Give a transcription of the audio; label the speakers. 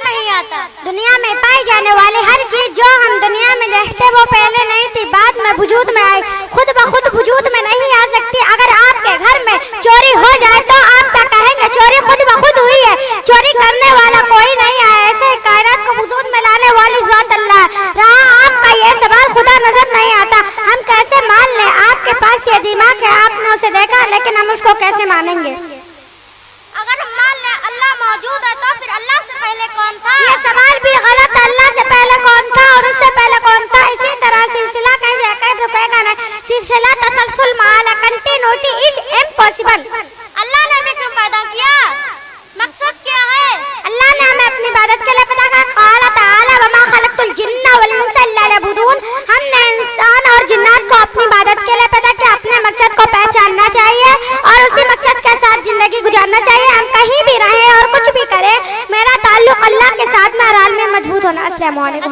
Speaker 1: نہیں آتا.
Speaker 2: دنیا میں پائی جانے والی ہر چیز جو ہم دنیا میں دیکھتے وہ پہلے نہیں تھی، بعد میں وجود میں آئی، خود بخود وجود میں نہیں آ سکتی. اگر آپ کے گھر میں چوری ہو جائے تو آپ کیا کہیں گے؟ چوری خود بخود ہوئی ہے، چوری کرنے والا کوئی نہیں آیا. ایسے کائنات کو وجود میں لانے والی ذات اللہ. رہا آپ کا یہ سوال خدا نظر نہیں آتا، ہم کیسے مان لیں؟ آپ کے پاس یہ دماغ ہے، آپ نے اسے دیکھا، لیکن ہم اس کو کیسے مانیں گے؟
Speaker 1: اگر ہم مان لیں اللہ موجود ہے تو پھر اللہ سے پہلے کون تھا؟
Speaker 2: یہ سوال بھی غلط ہے. اللہ سے پہلے کون تھا اور اس سے پہلے کون تھا؟ اسی طرح سلسلہ روپے کا نہیں، سلسلہ تسلسل معالا کنٹینیوٹی از امپاسبل.
Speaker 1: اللہ نے ہمیں کیوں پیدا کیا؟ مقصد کیا ہے؟
Speaker 2: اللہ نے ہمیں اپنی عبادت کے لیے پیدا کیا. قال تعالی وما خلقت الجن والانس الا ليعبدون. ہم نے انسان اور جنات کو اپنی عبادت کے لیے پیدا کیا. اپنے مقصد کو پہچاننا چاہیے اور اسی مقصد کے ساتھ زندگی گزارنا چاہیے. ہم کہیں بھی رہیں اور کچھ بھی کریں، میرا تعلق اللہ کے ساتھ میں ہر حال میں مضبوط ہونا. السلام علیکم.